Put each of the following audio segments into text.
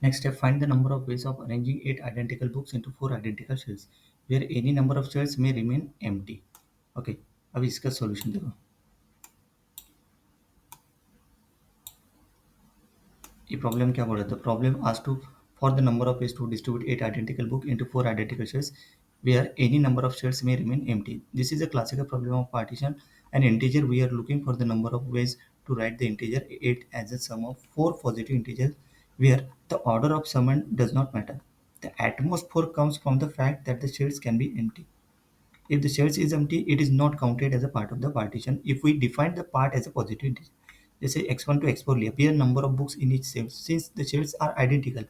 Next step, find the number of ways of arranging 8 identical books into 4 identical shelves, where any number of shelves may remain empty. Okay, अब इसका solution देखो. ये problem क्या बोल रहा था? Problem asked to for the number of ways to distribute 8 identical book into 4 identical shelves, where any number of shelves may remain empty. This is a classical problem of partition an integer. We are looking for the number of ways to write the integer 8 as a sum of 4 positive integers, where the order of summand does not matter. The at most 4 comes from the fact that the shells can be empty. If the shells is empty, it is not counted as a part of the partition. If we define the part as a positive integer, जैसे x1 to x4 लिया, appear number of books in each cell. Since the shells are identical,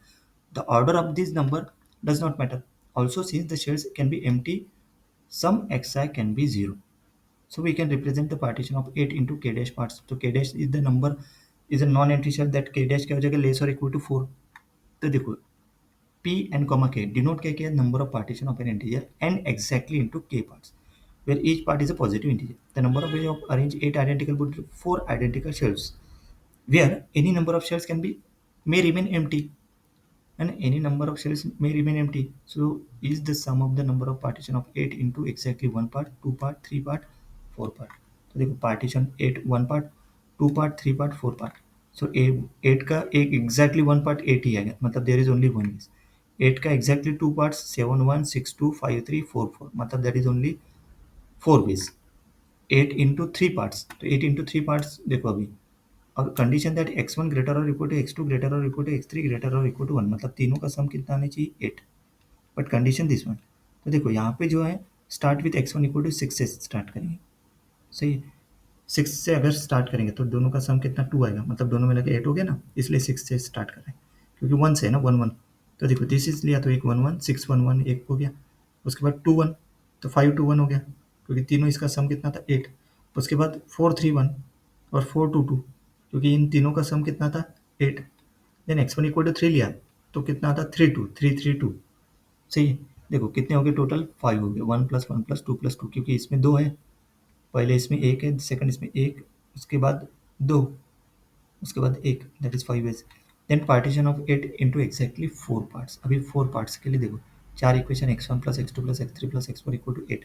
the order of this number does not matter. Also, since the shells can be empty, some xi can be 0. So we can represent the partition of 8 into k dash parts. So k dash is the number, is a non-empty shell that k dash क्या हो जाएगा, less or equal to 4. तो देखो p and comma k denote क्या number of partition of an integer n exactly into k parts, where each part is a positive integer. The number of ways of arrange 8 identical books into 4 identical shelves, where any number of shells can be may remain empty, and any number of shells may remain empty. So is the sum of the number of partition of 8 into exactly 1 part, 2 part, 3 part, 4 part. तो देखो partition 8 1 part, 2 part, 3 part, 4 part. So 8 का एक exactly 1 part 8 ही आएगा, मतलब there is only one is. 8 का exactly 2 parts 7 1 6 2 5 3 4 4, मतलब there is only 4 ways. 8 into 3 parts, तो 8 into 3 parts देखो अभी, और कंडीशन दैट x1 ग्रेटर और इक्वल टू x2 ग्रेटर और इक्वल टू x3 ग्रेटर और इक्वल टू 1, मतलब तीनों का सम कितना आना चाहिए 8, बट कंडीशन दिस वन. तो देखो यहाँ पे जो है start with x1 equal to 6 से स्टार्ट करेंगे, सही है. 6 से अगर स्टार्ट करेंगे तो दोनों का सम कितना 2 आएगा, मतलब दोनों में लगे 8 हो गया ना, इसलिए 6 से स्टार्ट कर रहे हैं क्योंकि 1 से है ना 1 1. तो देखो दिस इज लिया तो एक 1 1 6 1 1 एक हो गया, उसके बाद 2 1 तो 5 2 1 हो गया क्योंकि तीनों इसका सम कितना था 8. उसके बाद 4 3 1 और 4 2 2, क्योंकि इन तीनों का सम कितना था 8. देन x1 इक्वल टू 3 लिया तो कितना आता 3 2 3 3 2, सही है. देखो कितने हो गए टोटल 5 हो गए, 1 प्लस 1 प्लस 2 प्लस 2, क्योंकि इसमें 2 है, पहले इसमें 1 है, सेकंड इसमें 1, उसके बाद 2, उसके बाद 1, दैट इज 5 एज. Then partition of 8 into exactly 4 parts. अभी 4 पार्ट्स के लिए देखो 4 equation x1 plus x2 plus x3 plus x4 equal to 8,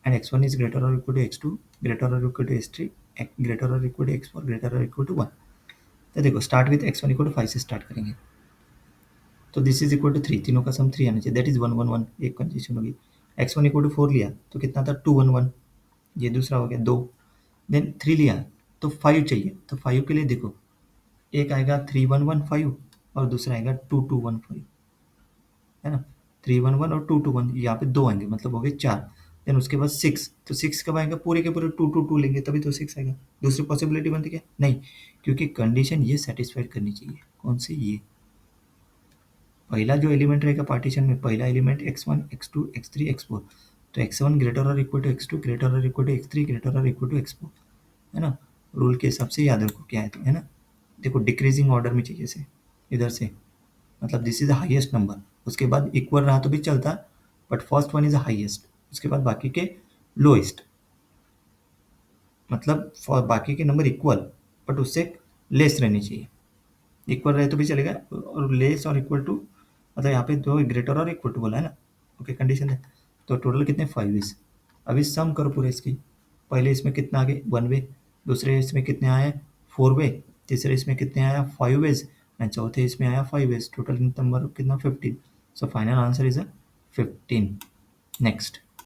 and x1 is greater और इक्वल टू x2 ग्रेटर और इक्वल टू x3 ग्रेटर और equal to x4 greater और equal to 1. तो देखो start with x1 equal to 5 से start करेंगे, तो this is equal to 3, तीनों का सम 3 आना चाहिए, दैट इज 1 1 1, एक कंडीशन होगी. x1 इक्वल टू 4 लिया तो कितना था 2 1 1, ये दूसरा हो गया 2. देन 3 लिया तो 5 चाहिए, तो 5 के लिए देखो एक आएगा 3 1 1 5 और दूसरा आएगा 2 2 1 5, है ना. 3 1 1 और 2 2 1, यहाँ पे 2 आएंगे, मतलब हो गए 4. देन उसके बाद 6, तो 6 कब आएगा, पूरे के पूरे 2 2 2 लेंगे तभी तो 6 आएगा. दूसरी पॉसिबिलिटी बनती क्या, नहीं, क्योंकि कंडीशन ये सेटिस्फाइड करनी चाहिए, कौन सी, ये पहला जो एलिमेंट रहेगा पार्टीशन में, पहला element x1 x2 x3 x4, तो x1 ग्रेटर और इक्वल टू x2 ग्रेटर और इक्वल टू x3 ग्रेटर और इक्वल टू x4, है ना. रूल के हिसाब से याद रखो क्या है, तो है ना. देखो डिक्रीजिंग ऑर्डर में चाहिए से इधर से, मतलब this is the highest number, उसके बाद इक्वल रहा तो भी चलता, but first one is the highest, उसके बाद बाकी के लोएस्ट, मतलब बाकी के नंबर इक्वल बट उससे लेस रहनी चाहिए. इक्वल रहे तो भी चलेगा, और लेस और इक्वल टू, मतलब यहाँ पे दो ग्रेटर और इक्वल टू बोला है ना. ओके कंडीशन है, तो टोटल कितने 5 इज. अभी सम करो पूरे इसकी, पहले इसमें कितना आ गए 1 वे, दूसरे इसमें कितने आए 4 वे, तीसरे इसमें कितने आया 5 वेज, एंड चौथे इसमें आया 5 वेज, टोटल नंबर कितना 15. So final answer is 15. Next